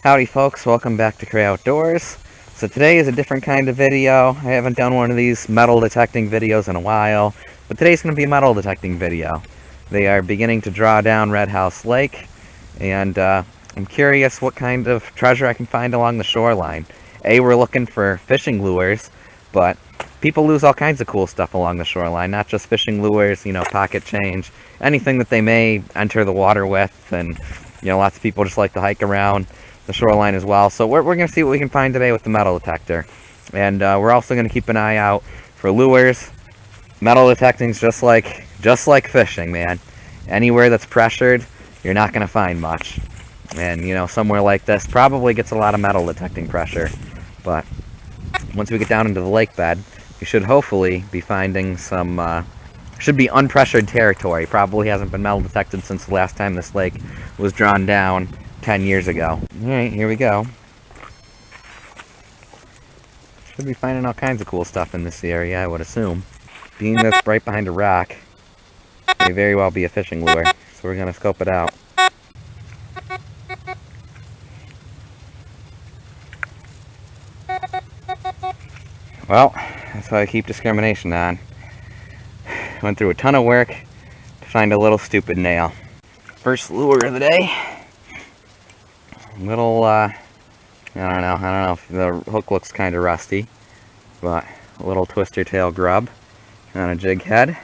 Howdy folks, welcome back to Cray Outdoors. So today is a different kind of video. I haven't done one of these metal detecting videos in a while, but today's going to be a metal detecting video. They are beginning to draw down Red House Lake, and I'm curious what kind of treasure I can find along the shoreline. We're looking for fishing lures, but people lose all kinds of cool stuff along the shoreline, not just fishing lures, pocket change, anything that they may enter the water with, and lots of people just like to hike around the shoreline as well. So we're going to see what we can find today with the metal detector. And we're also going to keep an eye out for lures. Metal detecting's just like fishing, man. Anywhere that's pressured, you're not going to find much. And somewhere like this probably gets a lot of metal detecting pressure. But once we get down into the lake bed, we should hopefully be finding some should be unpressured territory. Probably hasn't been metal detected since the last time this lake was drawn down 10 years ago. Alright, here we go. Should be finding all kinds of cool stuff in this area, I would assume. Being that's right behind a rock, may very well be a fishing lure, so we're going to scope it out. Well, that's how I keep discrimination on. Went through a ton of work to find a little stupid nail. First lure of the day. Little, I don't know if the hook looks kind of rusty, but a little twister tail grub on a jig head.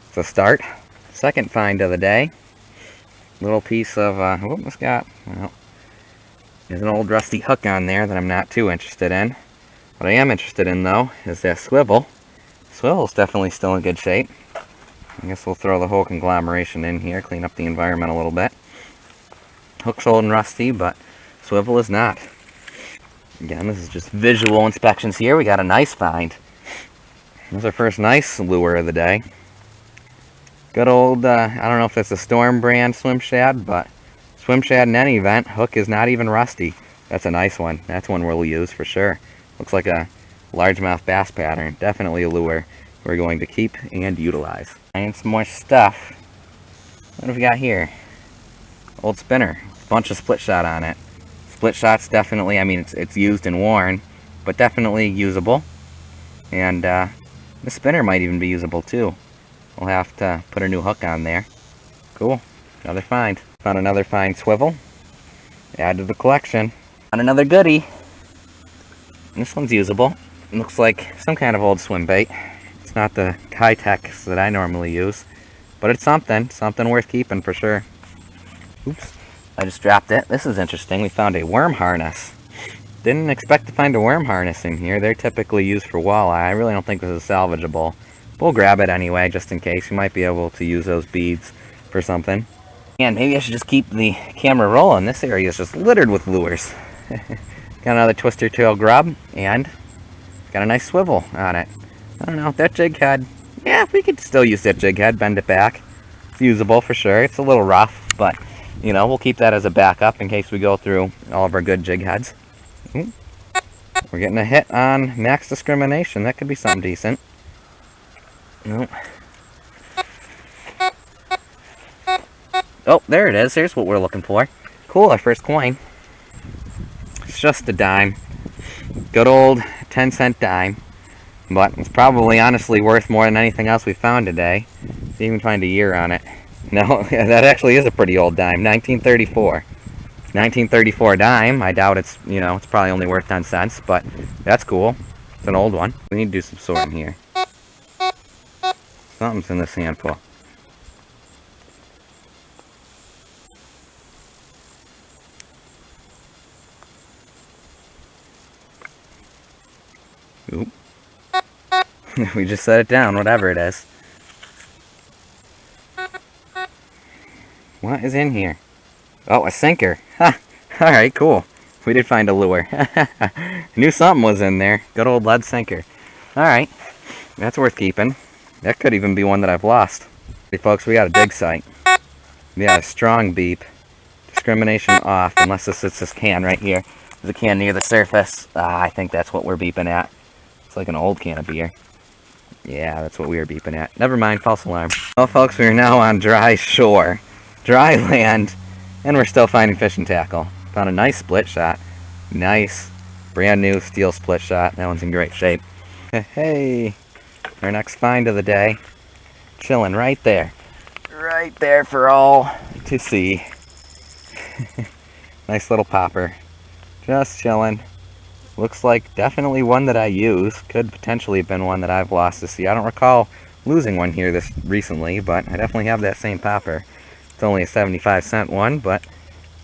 It's a start. Second find of the day. Little piece of, what's got? Well, there's an old rusty hook on there that I'm not too interested in. What I am interested in, though, is that swivel. Swivel's definitely still in good shape. I guess we'll throw the whole conglomeration in here, clean up the environment a little bit. Hook's old and rusty, but swivel is not. Again, this is just visual inspections here. We got a nice find. This is our first nice lure of the day. Good old, I don't know if it's a Storm brand swim shad, but swim shad in any event. Hook is not even rusty. That's a nice one. That's one we'll use for sure. Looks like a largemouth bass pattern. Definitely a lure we're going to keep and utilize. And some more stuff. What have we got here? Old spinner. Bunch of split shot on it. Split shot's definitely, it's used and worn, but definitely usable. And the spinner might even be usable too. We'll have to put a new hook on there. Cool. Another find. Found another fine swivel. Add to the collection. Found another goodie. And this one's usable. It looks like some kind of old swim bait. It's not the high-tech that I normally use, but it's something worth keeping for sure. Oops, I just dropped it. This is interesting. We found a worm harness. Didn't expect to find a worm harness in here. They're typically used for walleye. I really don't think this is salvageable. We'll grab it anyway, just in case. You might be able to use those beads for something. And maybe I should just keep the camera rolling. This area is just littered with lures. Got another twister tail grub, and got a nice swivel on it. I don't know, that jig head, yeah, we could still use that jig head, bend it back. It's usable for sure. It's a little rough, but, we'll keep that as a backup in case we go through all of our good jig heads. Ooh. We're getting a hit on max discrimination. That could be something decent. Ooh. Oh, there it is. Here's what we're looking for. Cool, our first coin. It's just a dime. Good old 10-cent dime. But it's probably honestly worth more than anything else we found today. Didn't even find a year on it. No, that actually is a pretty old dime. 1934. 1934 dime. I doubt it's, it's probably only worth 10 cents, but that's cool. It's an old one. We need to do some sorting here. Something's in this handful. Oop. We just set it down, whatever it is. What is in here? Oh, a sinker. Ha! Alright, cool. We did find a lure. Knew something was in there. Good old lead sinker. Alright. That's worth keeping. That could even be one that I've lost. Hey folks, we got a dig site. Yeah, a strong beep. Discrimination off, unless it's this can right here. There's a can near the surface. I think that's what we're beeping at. It's like an old can of beer. Yeah, that's what we were beeping at. Never mind, false alarm. Well, folks, we are now on dry shore. Dry land, and we're still finding fishing tackle. Found a nice split shot. Nice. Brand new steel split shot. That one's in great shape. Hey, our next find of the day. Chilling right there. Right there for all to see. Nice little popper. Just chilling. Looks like definitely one that I use. Could potentially have been one that I've lost to sea. I don't recall losing one here this recently, but I definitely have that same popper. It's only a 75-cent one, but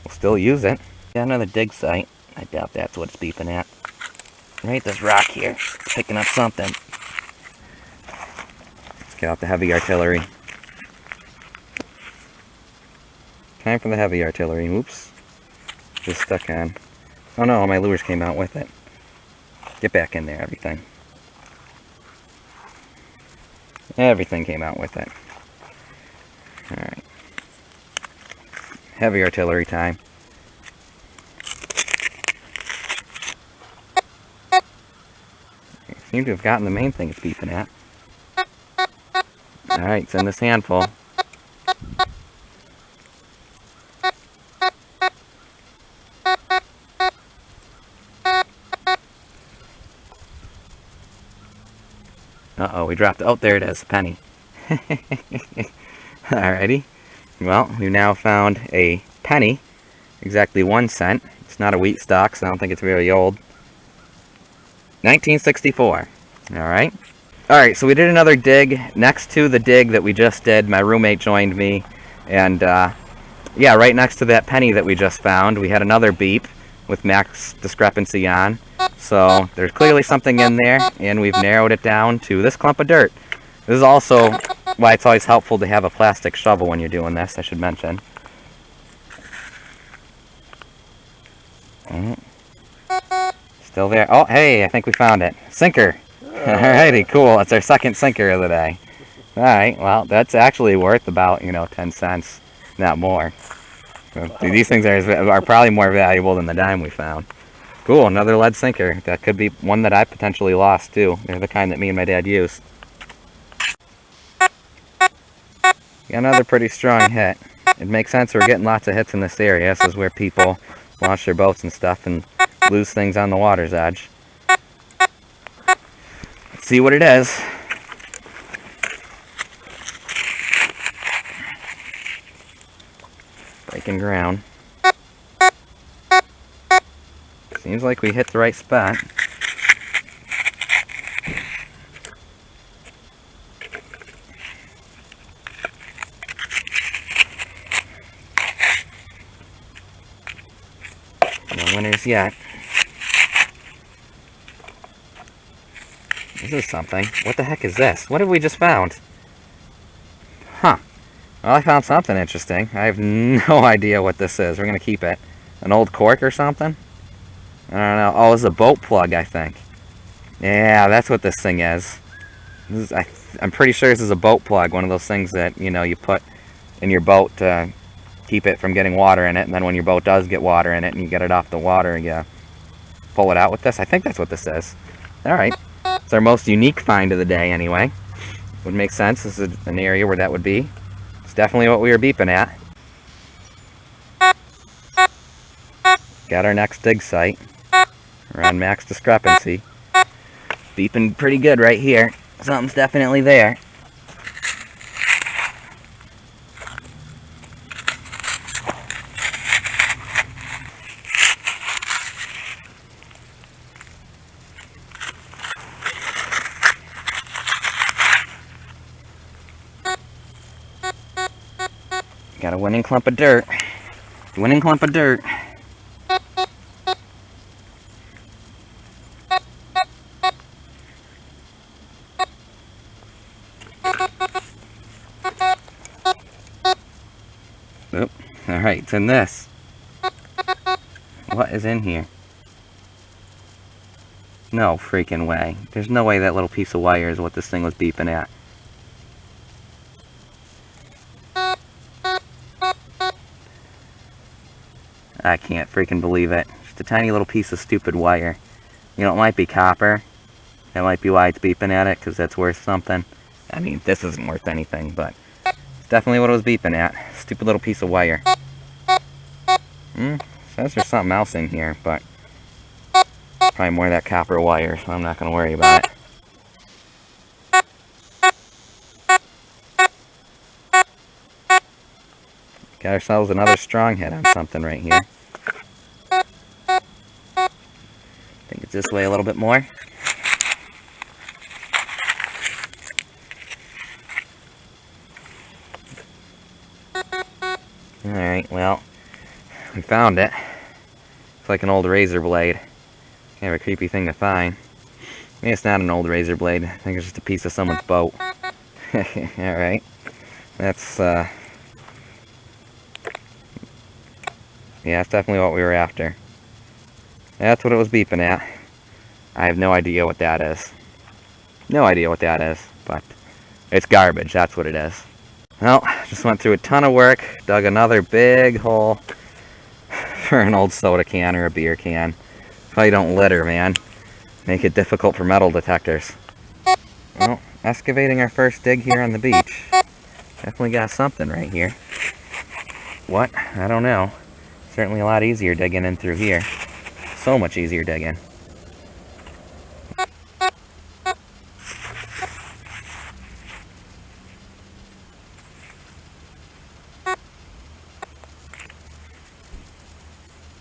we'll still use it. Got another dig site. I doubt that's what it's beeping at. Right, this rock here. Picking up something. Let's get out the heavy artillery. Time for the heavy artillery. Oops. Just stuck on. Oh no, my lures came out with it. Get back in there, everything. Everything came out with it. Alright. Heavy artillery time. Seem to have gotten the main thing it's beeping at. Alright, send this handful. Uh-oh, we dropped... Oh, there it is, a penny. Alrighty. Well, we've now found a penny. Exactly 1 cent. It's not a wheat stock, so I don't think it's very old. 1964. Alright. Alright, so we did another dig. Next to the dig that we just did, my roommate joined me. And, yeah, right next to that penny that we just found, we had another beep with max discrepancy on. So there's clearly something in there, and we've narrowed it down to this clump of dirt. This is also why it's always helpful to have a plastic shovel when you're doing this, I should mention. Still there. Oh, hey, I think we found it. Sinker. Alrighty, cool. That's our second sinker of the day. Alright, well, that's actually worth about, 10 cents, not more. So, these things are probably more valuable than the dime we found. Cool, another lead sinker. That could be one that I potentially lost, too. They're the kind that me and my dad use. Got another pretty strong hit. It makes sense we're getting lots of hits in this area. This is where people launch their boats and stuff and lose things on the water's edge. Let's see what it is. Breaking ground. Seems like we hit the right spot. No winners yet. This is something. What the heck is this? What have we just found? Huh. Well, I found something interesting. I have no idea what this is. We're going to keep it. An old cork or something? I don't know. Oh, it's a boat plug, I think. Yeah, that's what this thing is. I'm pretty sure this is a boat plug. One of those things that, you put in your boat to keep it from getting water in it. And then when your boat does get water in it and you get it off the water, you pull it out with this. I think that's what this is. Alright. It's our most unique find of the day, anyway. Would make sense. This is an area where that would be. It's definitely what we were beeping at. Got our next dig site. We're on max discrepancy. Beeping pretty good right here. Something's definitely there. Got a winning clump of dirt. Winning clump of dirt. Oop. Alright, it's in this. What is in here? No freaking way. There's no way that little piece of wire is what this thing was beeping at. I can't freaking believe it. Just a tiny little piece of stupid wire. It might be copper. That might be why it's beeping at it, because that's worth something. I mean, this isn't worth anything, but it's definitely what it was beeping at. Stupid little piece of wire. Says there's something else in here, but probably more of that copper wire, so I'm not going to worry about it. Got ourselves another strong hit on something right here. Think it's this way a little bit more. Alright, well, we found it. It's like an old razor blade. Kind of a creepy thing to find. Maybe it's not an old razor blade. I think it's just a piece of someone's boat. Alright. That's, yeah, that's definitely what we were after. That's what it was beeping at. I have no idea what that is. No idea what that is, but it's garbage, that's what it is. Well, just went through a ton of work, dug another big hole for an old soda can or a beer can. Probably don't litter, man. Make it difficult for metal detectors. Well, excavating our first dig here on the beach. Definitely got something right here. What? I don't know. Certainly a lot easier digging in through here. So much easier digging.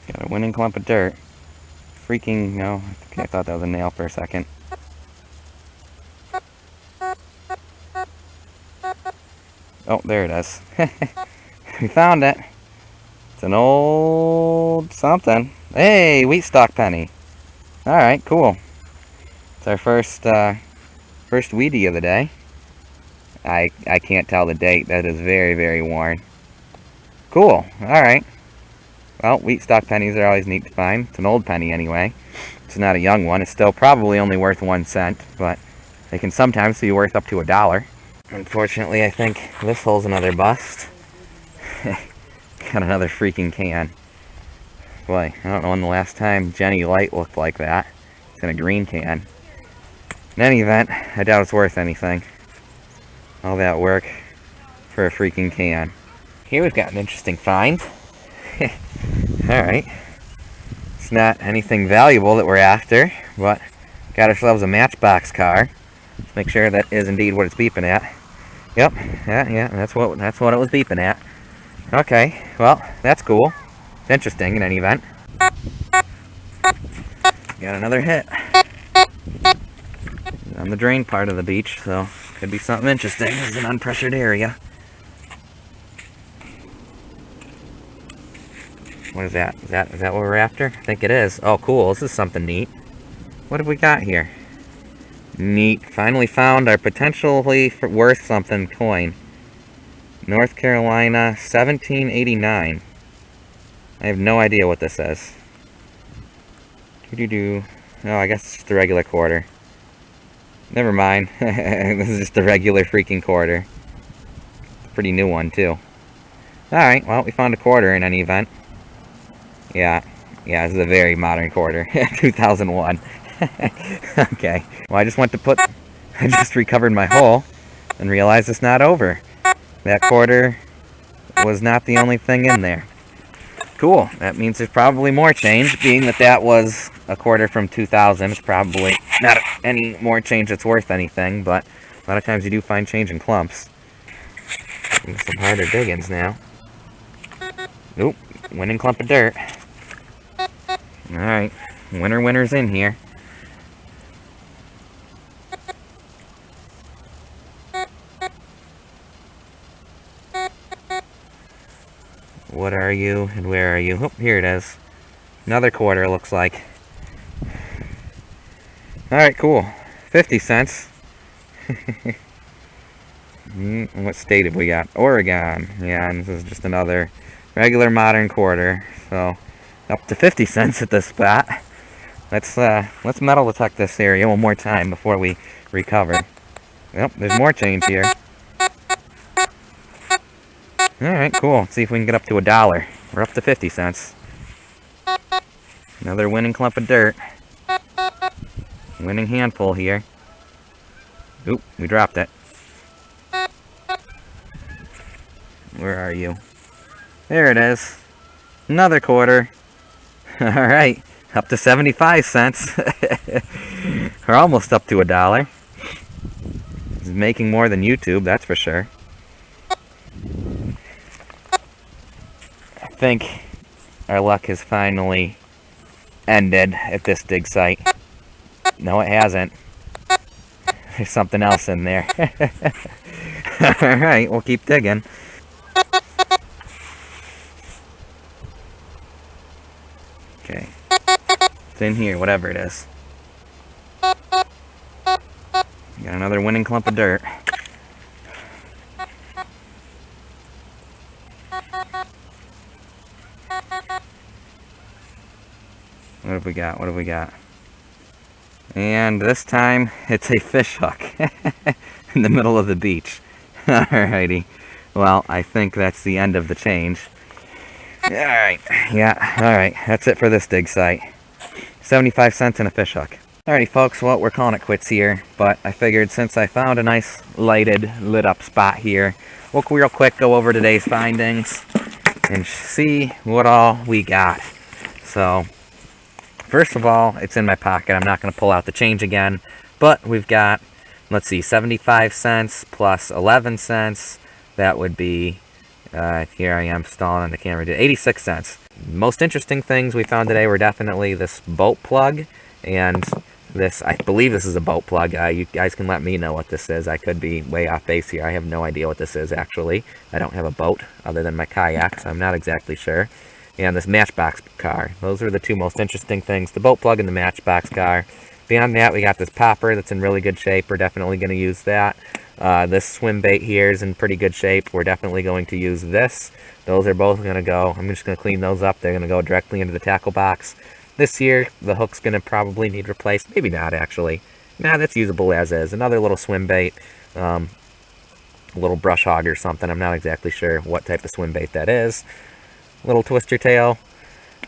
Got a winning clump of dirt. Freaking, no, I thought that was a nail for a second. Oh, there it is. We found it. It's an old something. Hey, wheat stalk penny. Alright, cool. It's our first Wheatie of the day. I can't tell the date. That is very, very worn. Cool. Alright. Well, wheat stalk pennies are always neat to find. It's an old penny anyway. It's not a young one. It's still probably only worth 1 cent, but they can sometimes be worth up to $1. Unfortunately, I think this hole's another bust. Got another freaking can. Boy, I don't know when the last time Jenny Light looked like that. It's in a green can. In any event, I doubt it's worth anything. All that work for a freaking can. Here we've got an interesting find. Alright. It's not anything valuable that we're after, but got ourselves a matchbox car. Let's make sure that is indeed what it's beeping at. Yep, yeah, that's what it was beeping at. Okay, well, that's cool. It's interesting in any event. Got another hit. On the drain part of the beach, so could be something interesting. This is an unpressured area. What is that? Is that what we're after? I think it is. Oh, cool. This is something neat. What have we got here? Neat. Finally found our potentially worth something coin. North Carolina, 1789. I have no idea what this is. Doo-doo-doo. Oh, I guess it's just a regular quarter. Never mind. This is just a regular freaking quarter. It's a pretty new one, too. Alright, well, we found a quarter in any event. Yeah, this is a very modern quarter. 2001. Okay. Well, I just recovered my hole and realized it's not over. That quarter was not the only thing in there. Cool. That means there's probably more change, being that was a quarter from 2000. It's probably not any more change that's worth anything, but a lot of times you do find change in clumps. Some harder diggings now. Oop, winning clump of dirt. Alright, winner's in here. What are you, and where are you? Oh, here it is. Another quarter, looks like. Alright, cool. 50 cents. What state have we got? Oregon. Yeah, and this is just another regular modern quarter. So, up to 50 cents at this spot. Let's metal detect this area one more time before we recover. Yep, there's more change here. Alright, cool. Let's see if we can get up to $1. We're up to 50 cents. Another winning clump of dirt. Winning handful here. Oop, we dropped it. Where are you? There it is. Another quarter. Alright, up to 75 cents. We're almost up to $1. It's making more than YouTube, that's for sure. I think our luck has finally ended at this dig site. No, it hasn't. There's something else in there. Alright, we'll keep digging. Okay. It's in here, whatever it is. Got another winning clump of dirt. What have we got? What have we got? And this time, it's a fish hook in the middle of the beach. Alrighty. Well, I think that's the end of the change. Alright. Yeah, alright. That's it for this dig site. 75 cents and a fish hook. Alrighty, folks. Well, we're calling it quits here. But I figured since I found a nice lit up spot here, we'll real quick go over today's findings and see what all we got. So, first of all, it's in my pocket. I'm not going to pull out the change again. But we've got, let's see, 75 cents plus 11 cents. That would be, here I am stalling on the camera, 86 cents. Most interesting things we found today were definitely this boat plug. And this, I believe this is a boat plug. You guys can let me know what this is. I could be way off base here. I have no idea what this is, actually. I don't have a boat other than my kayak, so I'm not exactly sure. And this matchbox car. Those are the two most interesting things, the boat plug and the matchbox car. Beyond that, we got this popper that's in really good shape. We're definitely going to use that. This swim bait here is in pretty good shape. We're definitely going to use this. Those are both going to go, I'm just going to clean those up. They're going to go directly into the tackle box. This here, the hook's going to probably need replaced. Maybe not, actually. Nah, that's usable as is. Another little swim bait. A little brush hog or something. I'm not exactly sure what type of swim bait that is. Little twister tail.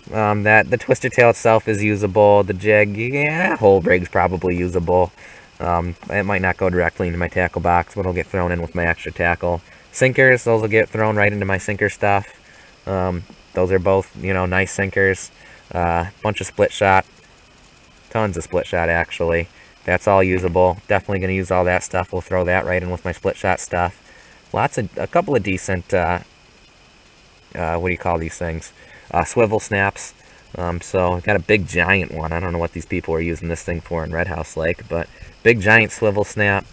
The twister tail itself is usable. The jig, yeah, whole rig's probably usable. It might not go directly into my tackle box, but it'll get thrown in with my extra tackle. Sinkers, those will get thrown right into my sinker stuff. Those are both, nice sinkers. Bunch of split shot. Tons of split shot, actually. That's all usable. Definitely going to use all that stuff. We'll throw that right in with my split shot stuff. A couple of decent, what do you call these things? Swivel snaps. So I got a big giant one. I don't know what these people are using this thing for in Red House Lake, but big giant swivel snap,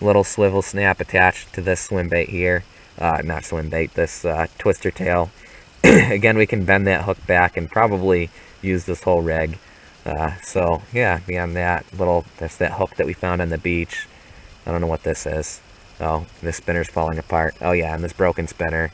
little swivel snap attached to this swim bait here. Not swim bait, this twister tail. Again, we can bend that hook back and probably use this whole rig. So yeah, beyond that, that's that hook that we found on the beach. I don't know what this is. Oh, this spinner's falling apart. Oh yeah, and this broken spinner.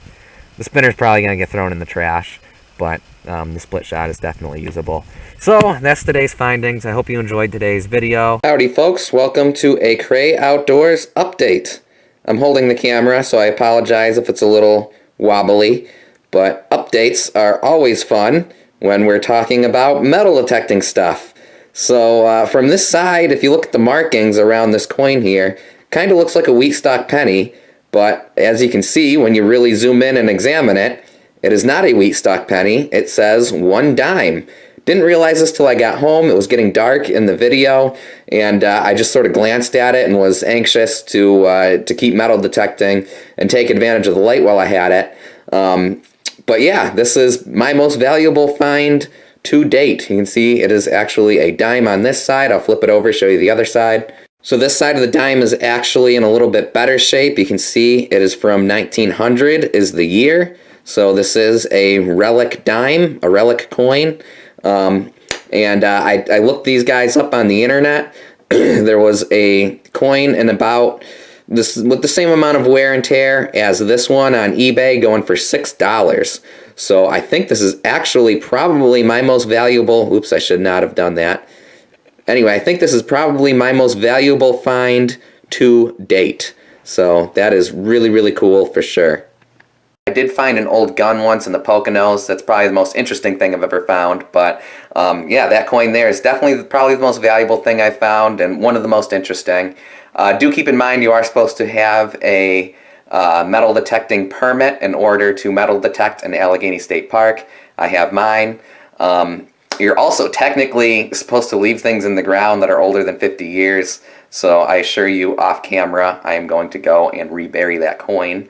The spinner's probably going to get thrown in the trash, but the split shot is definitely usable. So, that's today's findings. I hope you enjoyed today's video. Howdy folks, welcome to a Cray Outdoors update. I'm holding the camera, so I apologize if it's a little wobbly, but updates are always fun when we're talking about metal detecting stuff. So, from this side, if you look at the markings around this coin here, kind of looks like a wheat stock penny. But as you can see, when you really zoom in and examine it, it is not a wheat stock penny. It says 1 dime. Didn't realize this till I got home. It was getting dark in the video, and I just sort of glanced at it and was anxious to keep metal detecting and take advantage of the light while I had it. But yeah, this is my most valuable find to date. You can see it is actually a dime on this side. I'll flip it over, show you the other side. So this side of the dime is actually in a little bit better shape. You can see it is from 1900 is the year. So this is a relic dime, a relic coin. I looked these guys up on the internet. There was a coin in about this with the same amount of wear and tear as this one on eBay going for $6. So I think this is actually probably my most valuable. Oops, I should not have done that. Anyway, I think this is probably my most valuable find to date. So that is really, really cool for sure. I did find an old gun once in the Poconos. That's probably the most interesting thing I've ever found. But yeah, that coin there is definitely probably the most valuable thing I've found and one of the most interesting. Do keep in mind you are supposed to have a metal detecting permit in order to metal detect in Allegany State Park. I have mine. you're also technically supposed to leave things in the ground that are older than 50 years. So I assure you, off camera, I am going to go and rebury that coin.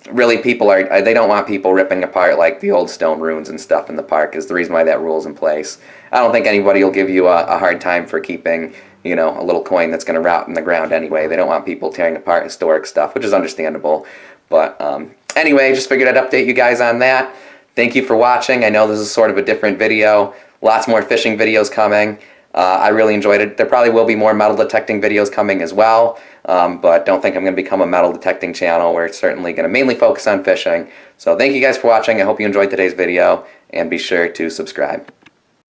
Really, they don't want people ripping apart like the old stone ruins and stuff in the park, is the reason why that rule's in place. I don't think anybody will give you a hard time for keeping, you know, a little coin that's going to rot in the ground anyway. They don't want people tearing apart historic stuff, which is understandable. But anyway, just figured I'd update you guys on that. Thank you for watching. I know this is sort of a different video. Lots more fishing videos coming. I really enjoyed it. There probably will be more metal detecting videos coming as well, but don't think I'm going to become a metal detecting channel. We're certainly going to mainly focus on fishing. So thank you guys for watching. I hope you enjoyed today's video, and be sure to subscribe.